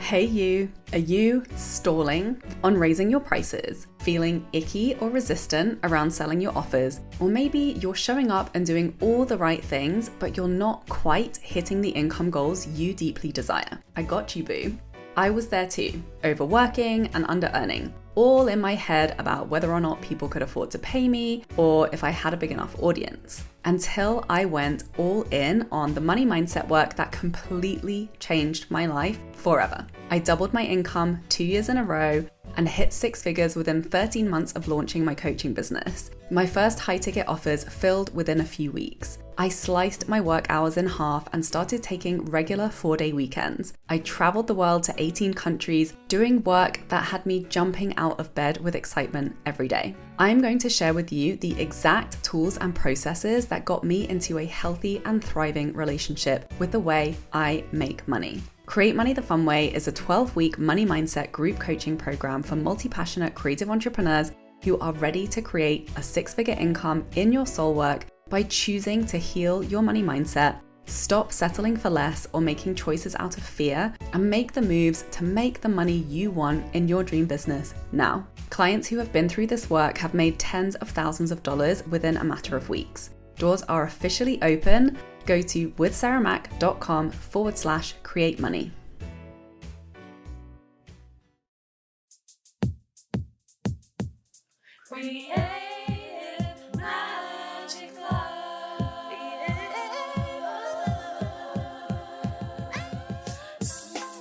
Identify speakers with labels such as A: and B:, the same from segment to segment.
A: Hey you, are you stalling on raising your prices, feeling icky or resistant around selling your offers, or maybe you're showing up and doing all the right things, but you're not quite hitting the income goals you deeply desire? I got you, boo. I was there too, overworking and under-earning, all in my head about whether or not people could afford to pay me or if I had a big enough audience. Until I went all in on the money mindset work that completely changed my life forever. I doubled my income 2 years in a row and hit 6 figures within 13 months of launching my coaching business. My first high-ticket offers filled within a few weeks. I sliced my work hours in half and started taking regular 4-day weekends. I traveled the world to 18 countries, doing work that had me jumping out of bed with excitement every day. I'm going to share with you the exact tools and processes that got me into a healthy and thriving relationship with the way I make money. Create Money the Fun Way is a 12-week money mindset group coaching program for multi-passionate creative entrepreneurs who are ready to create a 6-figure income in your soul work by choosing to heal your money mindset, stop settling for less or making choices out of fear, and make the moves to make the money you want in your dream business now. Clients who have been through this work have made tens of thousands of dollars within a matter of weeks. Doors are officially open. Go to withsarahmac.com/create money.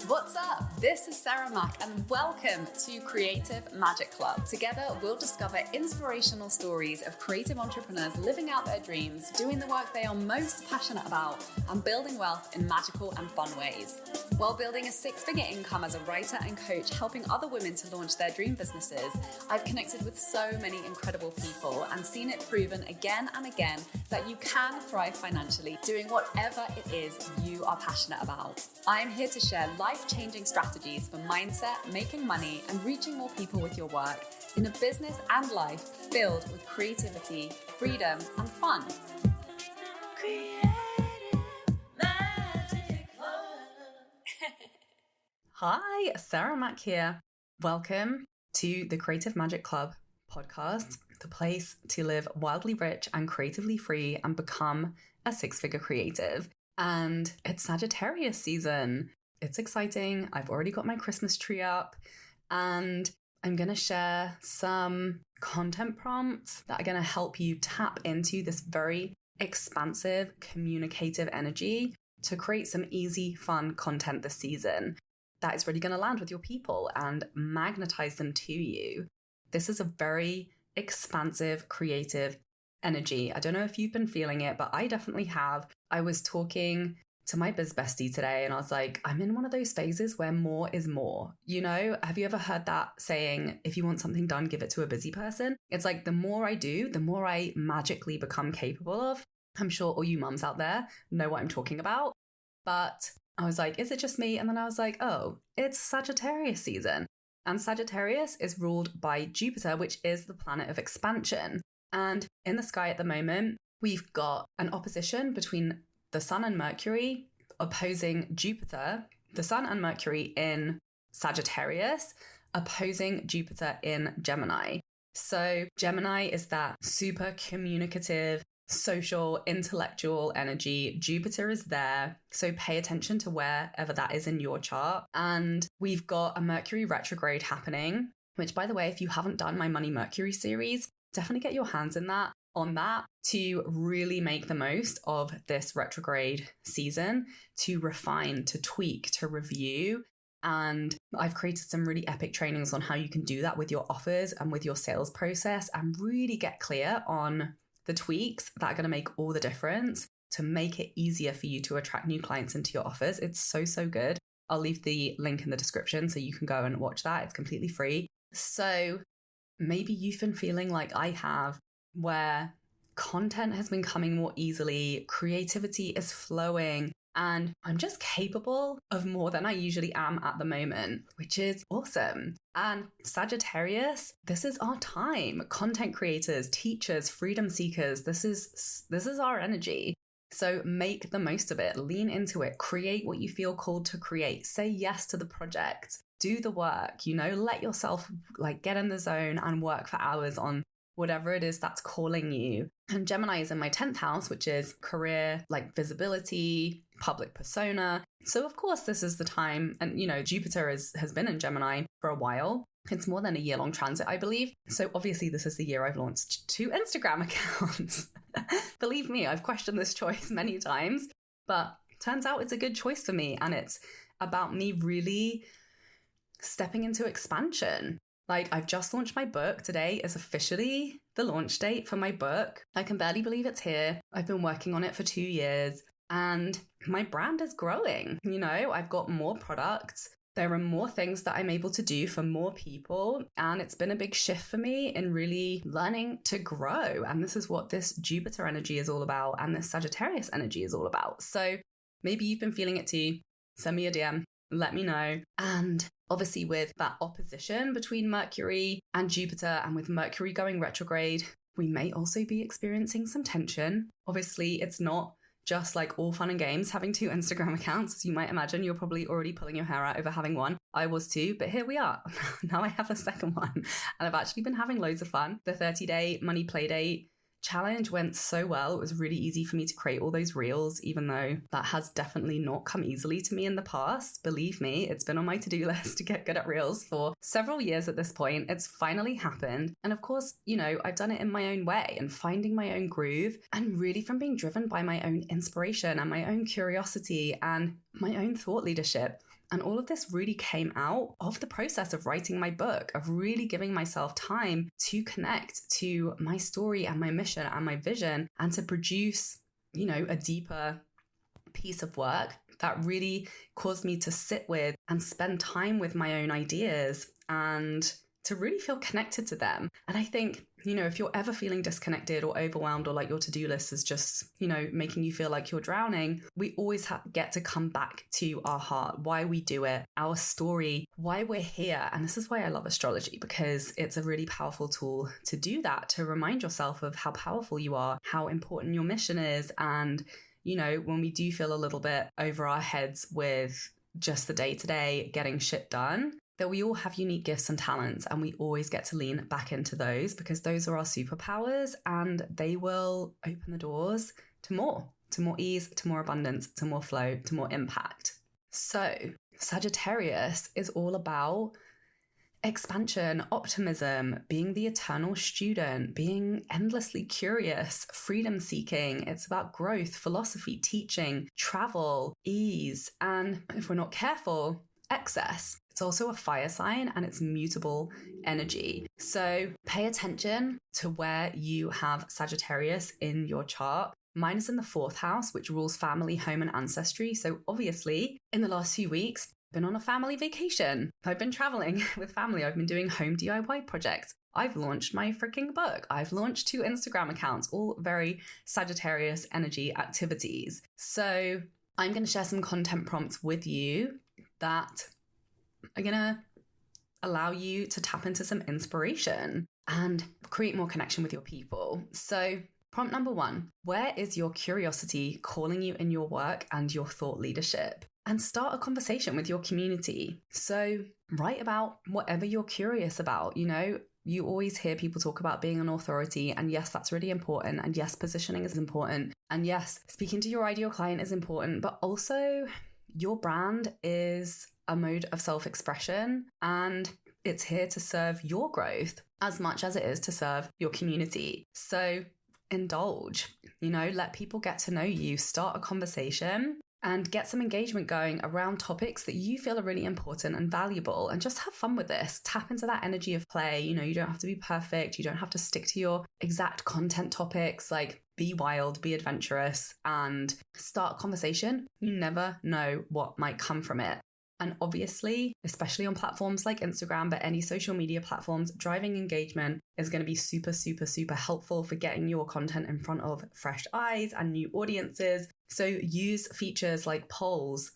A: What's up? This is Sarah Mac and welcome to Creative Magic Club. Together, we'll discover inspirational stories of creative entrepreneurs living out their dreams, doing the work they are most passionate about, and building wealth in magical and fun ways. While building a 6-figure income as a writer and coach, helping other women to launch their dream businesses, I've connected with so many incredible people and seen it proven again and again that you can thrive financially doing whatever it is you are passionate about. I'm here to share life-changing strategies for mindset, making money, and reaching more people with your work in a business and life filled with creativity, freedom, and fun. Hi, Sarah Mac here. Welcome to the Creative Magic Club podcast, the place to live wildly rich and creatively free and become a 6-figure creative. And it's Sagittarius season. It's exciting. I've already got my Christmas tree up and I'm going to share some content prompts that are going to help you tap into this very expansive, communicative energy to create some easy, fun content this season that is really going to land with your people and magnetize them to you. This is a very expansive, creative energy. I don't know if you've been feeling it, but I definitely have. I was talking to my biz bestie today and I was like, I'm in one of those phases where more is more. You know, have you ever heard that saying, if you want something done, give it to a busy person? It's like the more I do, the more I magically become capable of. I'm sure all you mums out there know what I'm talking about. But I was like, is it just me? And then I was like, oh, it's Sagittarius season. And Sagittarius is ruled by Jupiter, which is the planet of expansion. And in the sky at the moment, we've got an opposition between the Sun and Mercury opposing Jupiter, the Sun and Mercury in Sagittarius, opposing Jupiter in Gemini. So Gemini is that super communicative, social, intellectual energy. Jupiter is there. So pay attention to wherever that is in your chart. And we've got a Mercury retrograde happening, which, by the way, if you haven't done my Money Mercury series, definitely get your hands on that to really make the most of this retrograde season, to refine, to tweak, to review. And I've created some really epic trainings on how you can do that with your offers and with your sales process and really get clear on the tweaks that are going to make all the difference to make it easier for you to attract new clients into your offers. It's so, so good. I'll leave the link in the description so you can go and watch that. It's completely free. So maybe you've been feeling like I have, where content has been coming more easily, creativity is flowing, and I'm just capable of more than I usually am at the moment, which is awesome. And Sagittarius, this is our time. Content creators, teachers, freedom seekers, this is our energy. So make the most of it, lean into it, create what you feel called to create, say yes to the project, do the work, let yourself get in the zone and work for hours on whatever it is that's calling you. And Gemini is in my 10th house, which is career, visibility, public persona. So of course, this is the time. And, Jupiter has been in Gemini for a while. It's more than a year-long transit, I believe. So obviously, this is the year I've launched 2 Instagram accounts. Believe me, I've questioned this choice many times, but turns out it's a good choice for me. And it's about me really stepping into expansion. I've just launched my book. Today is officially the launch date for my book. I can barely believe it's here. I've been working on it for 2 years and my brand is growing. I've got more products. There are more things that I'm able to do for more people. And it's been a big shift for me in really learning to grow. And this is what this Jupiter energy is all about. And this Sagittarius energy is all about. So maybe you've been feeling it too. Send me a DM. Let me know. And obviously with that opposition between Mercury and Jupiter, and with Mercury going retrograde, we may also be experiencing some tension. Obviously, it's not just all fun and games having 2 Instagram accounts. As you might imagine, you're probably already pulling your hair out over having one. I was too, but here we are. Now I have a second one. And I've actually been having loads of fun. The 30-day money playdate challenge went so well. It was really easy for me to create all those reels, even though that has definitely not come easily to me in the past. Believe me, it's been on my to-do list to get good at reels for several years at this point. It's finally happened. And of course, I've done it in my own way and finding my own groove, and really from being driven by my own inspiration and my own curiosity and my own thought leadership. And all of this really came out of the process of writing my book, of really giving myself time to connect to my story and my mission and my vision, and to produce, a deeper piece of work that really caused me to sit with and spend time with my own ideas and to really feel connected to them. And I think, if you're ever feeling disconnected or overwhelmed, or your to-do list is just, making you feel like you're drowning, we always get to come back to our heart, why we do it, our story, why we're here. And this is why I love astrology, because it's a really powerful tool to do that, to remind yourself of how powerful you are, how important your mission is. And, when we do feel a little bit over our heads with just the day-to-day getting shit done, that we all have unique gifts and talents, and we always get to lean back into those, because those are our superpowers, and they will open the doors to more ease, to more abundance, to more flow, to more impact. So Sagittarius is all about expansion, optimism, being the eternal student, being endlessly curious, freedom seeking. It's about growth, philosophy, teaching, travel, ease, and if we're not careful, excess. It's also a fire sign, and it's mutable energy. So pay attention to where you have Sagittarius in your chart. Mine is in the 4th house, which rules family, home, and ancestry. So obviously, in the last few weeks, I've been on a family vacation. I've been traveling with family. I've been doing home DIY projects. I've launched my freaking book. I've launched 2 Instagram accounts, all very Sagittarius energy activities. So I'm going to share some content prompts with you that are going to allow you to tap into some inspiration and create more connection with your people. So prompt number 1, where is your curiosity calling you in your work and your thought leadership? And start a conversation with your community. So write about whatever you're curious about. You always hear people talk about being an authority, and yes, that's really important. And yes, positioning is important. And yes, speaking to your ideal client is important, but also your brand is a mode of self-expression, and it's here to serve your growth as much as it is to serve your community. So indulge, let people get to know you, start a conversation, and get some engagement going around topics that you feel are really important and valuable, and just have fun with this. Tap into that energy of play. You don't have to be perfect. You don't have to stick to your exact content topics. Be wild, be adventurous, and start a conversation. You never know what might come from it. And obviously, especially on platforms like Instagram, but any social media platforms, driving engagement is going to be super, super, super helpful for getting your content in front of fresh eyes and new audiences. So use features like polls.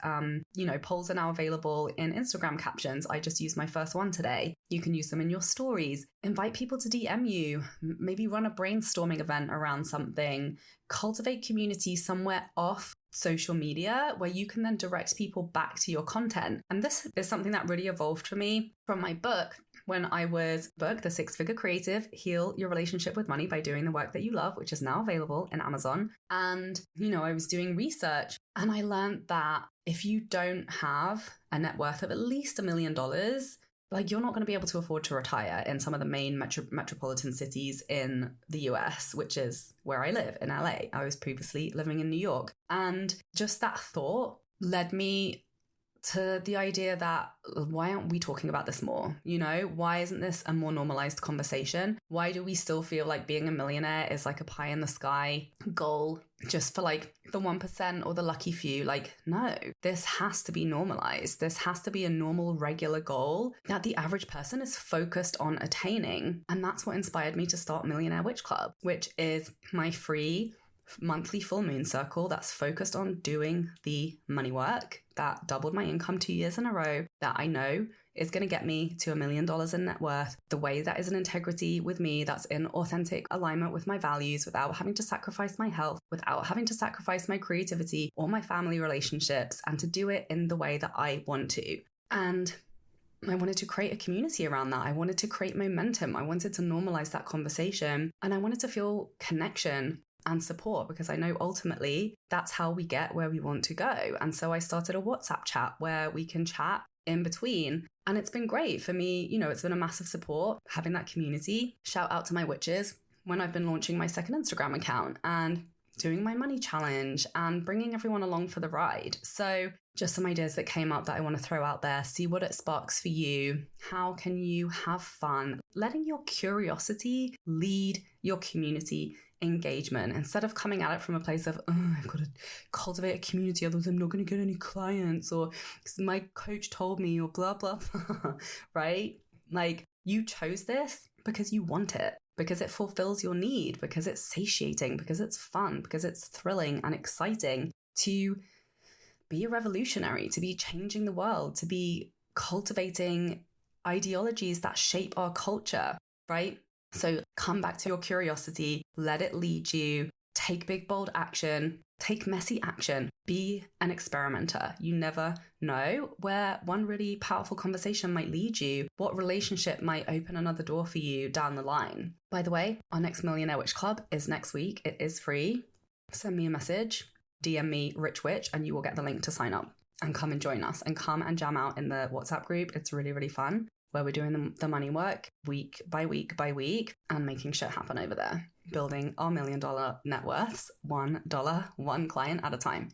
A: Polls are now available in Instagram captions. I just used my first one today. You can use them in your stories. Invite people to DM you. Maybe run a brainstorming event around something. Cultivate community somewhere off social media where you can then direct people back to your content. And this is something that really evolved for me from my book. When I was booked, The Six Figure Creative, Heal Your Relationship with Money by Doing the Work That You Love, which is now available in Amazon. And, I was doing research and I learned that if you don't have a net worth of at least $1 million, you're not going to be able to afford to retire in some of the main metropolitan cities in the US, which is where I live, in LA. I was previously living in New York. And just that thought led me to the idea that why aren't we talking about this more? Why isn't this a more normalized conversation? Why do we still feel like being a millionaire is like a pie in the sky goal just for the 1% or the lucky few? No, this has to be normalized. This has to be a normal, regular goal that the average person is focused on attaining. And that's what inspired me to start Millionaire Witch Club, which is my free monthly full moon circle that's focused on doing the money work that doubled my income 2 years in a row, that I know is going to get me to $1 million in net worth, the way that is in integrity with me, that's in authentic alignment with my values, without having to sacrifice my health, without having to sacrifice my creativity or my family relationships, and to do it in the way that I want to. And I wanted to create a community around that. I wanted to create momentum. I wanted to normalize that conversation, and I wanted to feel connection and support, because I know ultimately that's how we get where we want to go. And so I started a WhatsApp chat where we can chat in between. And it's been great for me. It's been a massive support having that community. Shout out to my witches when I've been launching my second Instagram account and doing my money challenge and bringing everyone along for the ride. So just some ideas that came up that I want to throw out there. See what it sparks for you. How can you have fun? Letting your curiosity lead your community engagement instead of coming at it from a place of, I've got to cultivate a community, otherwise I'm not going to get any clients, or my coach told me, or blah, blah, blah, right? You chose this because you want it, because it fulfills your need, because it's satiating, because it's fun, because it's thrilling and exciting to be a revolutionary, to be changing the world, to be cultivating ideologies that shape our culture, right? So come back to your curiosity, let it lead you, take big, bold action, take messy action, be an experimenter. You never know where one really powerful conversation might lead you, what relationship might open another door for you down the line. By the way, our next Millionaire Witch Club is next week. It is free. Send me a message, DM me Rich Witch, and you will get the link to sign up and come and join us and come and jam out in the WhatsApp group. It's really, really fun, where we're doing the money work week by week and making shit happen over there, building our $1 million net worths, $1, one client at a time.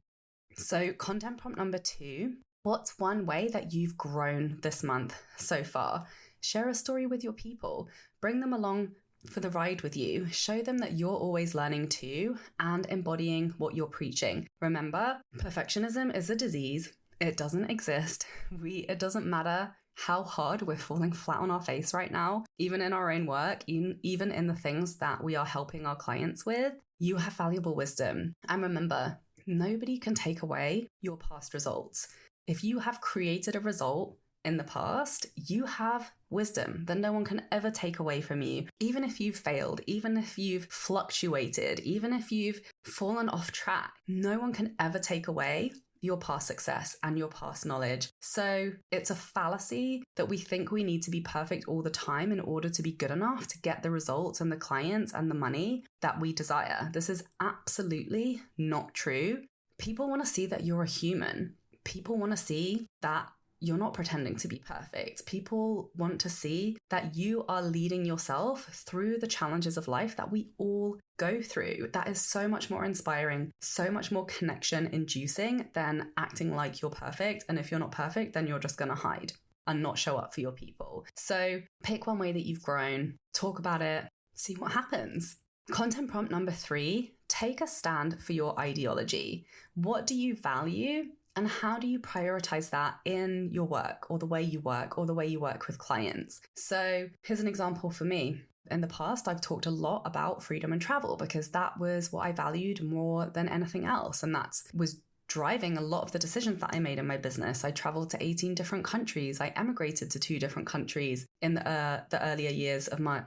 A: So content prompt number 2, what's one way that you've grown this month so far? Share a story with your people, bring them along for the ride with you, show them that you're always learning too and embodying what you're preaching. Remember, perfectionism is a disease. It doesn't exist. It doesn't matter how hard we're falling flat on our face right now, even in our own work, even in the things that we are helping our clients with. You have valuable wisdom. And remember, nobody can take away your past results. If you have created a result in the past, you have wisdom that no one can ever take away from you. Even if you've failed, even if you've fluctuated, even if you've fallen off track, no one can ever take away your past success and your past knowledge. So it's a fallacy that we think we need to be perfect all the time in order to be good enough to get the results and the clients and the money that we desire. This is absolutely not true. People want to see that you're a human. People want to see that you're not pretending to be perfect. People want to see that you are leading yourself through the challenges of life that we all go through. That is so much more inspiring, so much more connection inducing than acting like you're perfect. And if you're not perfect, then you're just going to hide and not show up for your people. So pick one way that you've grown, talk about it, see what happens. Content prompt number 3, take a stand for your ideology. What do you value And how do you prioritize that in your work or the way you work or the way you work with clients? So here's an example for me. In the past, I've talked a lot about freedom and travel because that was what I valued more than anything else. And that was driving a lot of the decisions that I made in my business. I traveled to 18 different countries. I emigrated to 2 different countries in the earlier years of my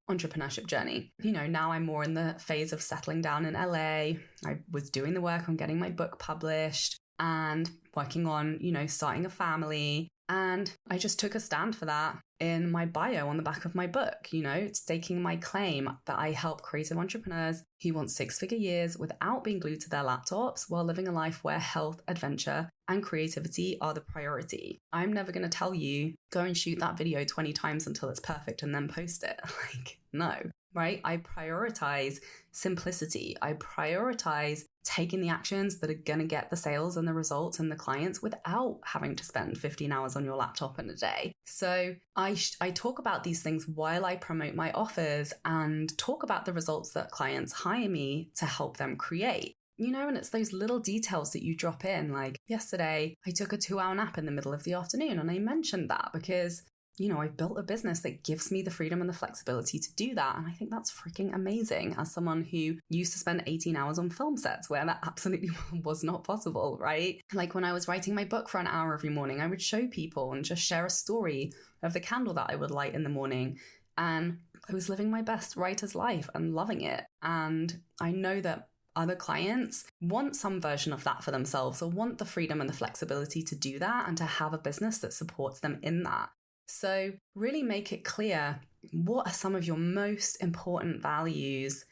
A: entrepreneurship journey. You know, now I'm more in the phase of settling down in LA. I was doing the work on getting my book published and working on, you know, starting a family. And I just took a stand for that in my bio on the back of my book, you know, staking my claim that I help creative entrepreneurs who want 6-figure years without being glued to their laptops while living a life where health, adventure, and creativity are the priority. I'm never going to tell you, go and shoot that video 20 times until it's perfect and then post it. Like, no, right? I prioritize simplicity. I prioritize taking the actions that are going to get the sales and the results and the clients without having to spend 15 hours on your laptop in a day. So I talk about these things while I promote my offers and talk about the results that clients hire me to help them create. You know, and it's those little details that you drop in. Like yesterday, I took a 2-hour nap in the middle of the afternoon, and I mentioned that because, you know, I've built a business that gives me the freedom and the flexibility to do that. And I think that's freaking amazing as someone who used to spend 18 hours on film sets where that absolutely was not possible, right? Like when I was writing my book for an hour every morning, I would show people and just share a story of the candle that I would light in the morning. And I was living my best writer's life and loving it. And I know that other clients want some version of that for themselves or want the freedom and the flexibility to do that and to have a business that supports them in that. So really make it clear, what are some of your most important values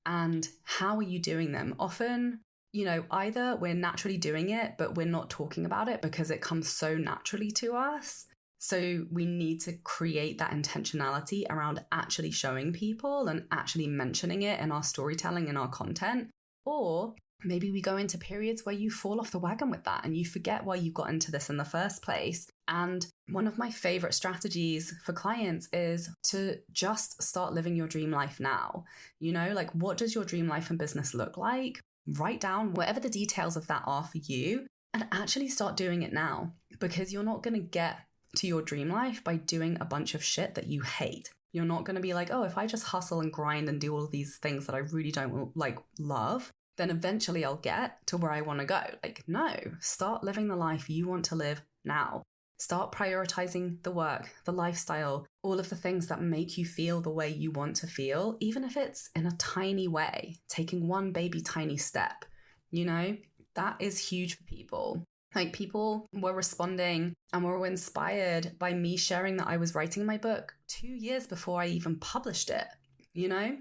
A: and how are you doing them? Often, you know, either we're naturally doing it, but we're not talking about it because it comes so naturally to us. So we need to create that intentionality around actually showing people and actually mentioning it in our storytelling and our content. Or maybe we go into periods where you fall off the wagon with that and you forget why you got into this in the first place. And one of my favorite strategies for clients is to just start living your dream life now. You know, like, what does your dream life and business look like? Write down whatever the details of that are for you and actually start doing it now, because you're not going to get to your dream life by doing a bunch of shit that you hate. You're not going to be like, oh, if I just hustle and grind and do all these things that I really don't love, then eventually I'll get to where I want to go. Like, no, start living the life you want to live now. Start prioritizing the work, the lifestyle, all of the things that make you feel the way you want to feel, even if it's in a tiny way, taking one baby tiny step. You know, that is huge for people. Like, people were responding and were inspired by me sharing that I was writing my book 2 years before I even published it. You know,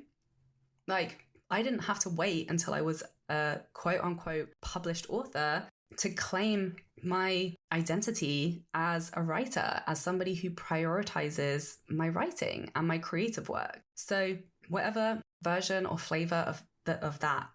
A: like, I didn't have to wait until I was a quote unquote published author to claim my identity as a writer, as somebody who prioritizes my writing and my creative work. So whatever version or flavor of that,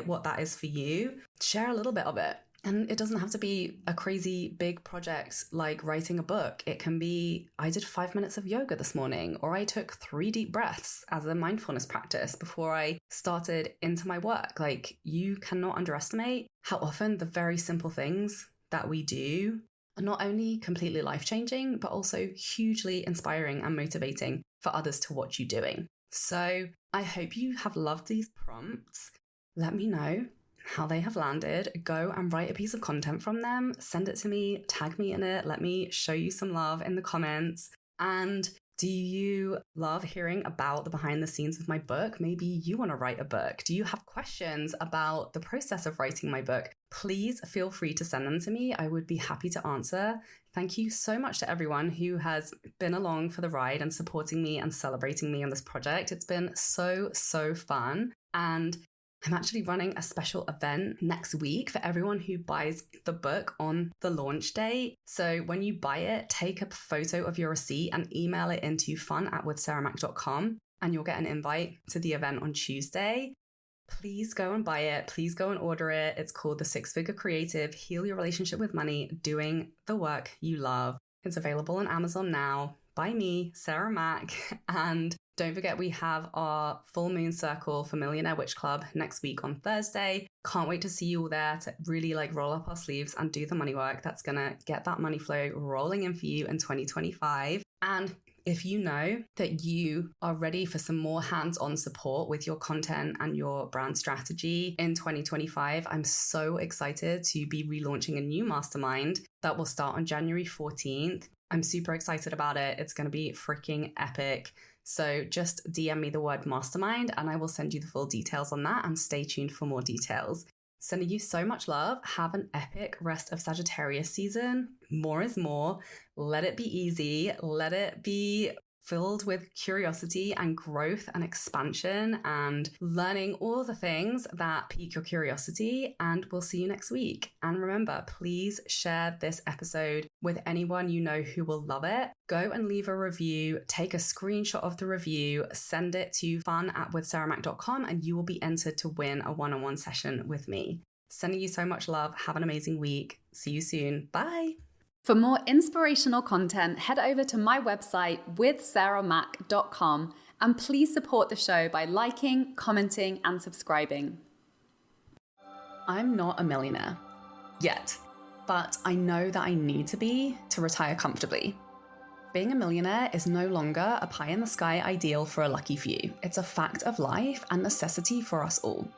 A: what that is for you, share a little bit of it. And it doesn't have to be a crazy big project like writing a book. It can be, I did 5 minutes of yoga this morning, or I took 3 deep breaths as a mindfulness practice before I started into my work. Like, you cannot underestimate how often the very simple things that we do are not only completely life-changing, but also hugely inspiring and motivating for others to watch you doing. So I hope you have loved these prompts. Let me know how they have landed. Go and write a piece of content from them, send it to me, tag me in it, let me show you some love in the comments. And do you love hearing about the behind the scenes of my book? Maybe you want to write a book. Do you have questions about the process of writing my book? Please feel free to send them to me. I would be happy to answer. Thank you so much to everyone who has been along for the ride and supporting me and celebrating me on this project. It's been so fun. And I'm actually running a special event next week for everyone who buys the book on the launch day. So when you buy it, take a photo of your receipt and email it into fun@withsarahmac.com and you'll get an invite to the event on Tuesday. Please go and buy it. Please go and order it. It's called The 6-Figure Creative: Heal Your Relationship with Money, Doing the Work You Love. It's available on Amazon now. by me, Sarah Mack. And don't forget, we have our full moon circle for Millionaire Witch Club next week on Thursday. Can't wait to see you all there to really roll up our sleeves and do the money work that's going to get that money flow rolling in for you in 2025. And if you know that you are ready for some more hands-on support with your content and your brand strategy in 2025, I'm so excited to be relaunching a new mastermind that will start on January 14th. I'm super excited about it. It's going to be freaking epic. So just DM me the word mastermind and I will send you the full details on that, and stay tuned for more details. Sending you so much love. Have an epic rest of Sagittarius season. More is more. Let it be easy. Let it be filled with curiosity and growth and expansion and learning all the things that pique your curiosity. And we'll see you next week. And remember, please share this episode with anyone you know who will love it. Go and leave a review, take a screenshot of the review, send it to fun@withsarahmac.com, and you will be entered to win a one-on-one session with me. Sending you so much love. Have an amazing week. See you soon. Bye.
B: For more inspirational content, head over to my website, withsarahmac.com, and please support the show by liking, commenting, and subscribing.
A: I'm not a millionaire yet, but I know that I need to be to retire comfortably. Being a millionaire is no longer a pie-in-the-sky ideal for a lucky few. It's a fact of life and necessity for us all.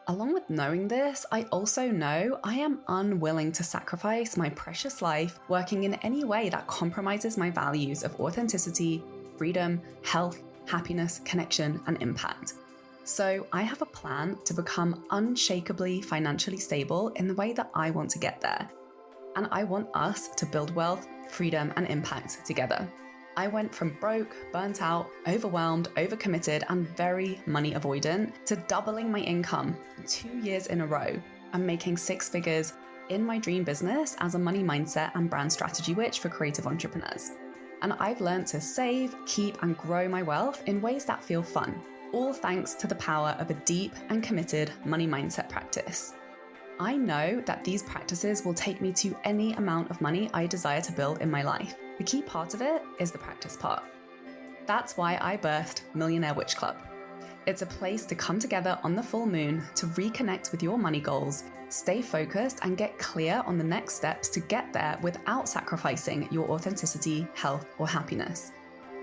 A: Along with knowing this, I also know I am unwilling to sacrifice my precious life working in any way that compromises my values of authenticity, freedom, health, happiness, connection, and impact. So I have a plan to become unshakably financially stable in the way that I want to get there. And I want us to build wealth, freedom, and impact together. I went from broke, burnt out, overwhelmed, overcommitted, and very money avoidant to doubling my income 2 years in a row and making 6 figures in my dream business as a money mindset and brand strategy witch for creative entrepreneurs. And I've learned to save, keep, and grow my wealth in ways that feel fun, all thanks to the power of a deep and committed money mindset practice. I know that these practices will take me to any amount of money I desire to build in my life. The key part of it is the practice part. That's why I birthed Millionaire Witch Club. It's a place to come together on the full moon to reconnect with your money goals, stay focused, and get clear on the next steps to get there without sacrificing your authenticity, health, or happiness.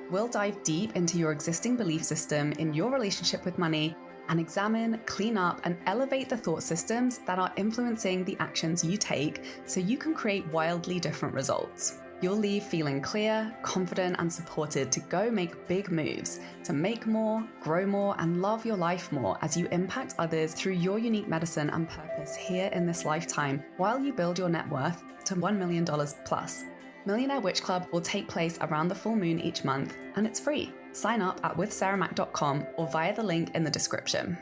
A: We'll dive deep into your existing belief system in your relationship with money and examine, clean up, and elevate the thought systems that are influencing the actions you take so you can create wildly different results. You'll leave feeling clear, confident, and supported to go make big moves, to make more, grow more, and love your life more as you impact others through your unique medicine and purpose here in this lifetime while you build your net worth to $1 million plus. Millionaire Witch Club will take place around the full moon each month, and it's free. Sign up at withsarahmac.com or via the link in the description.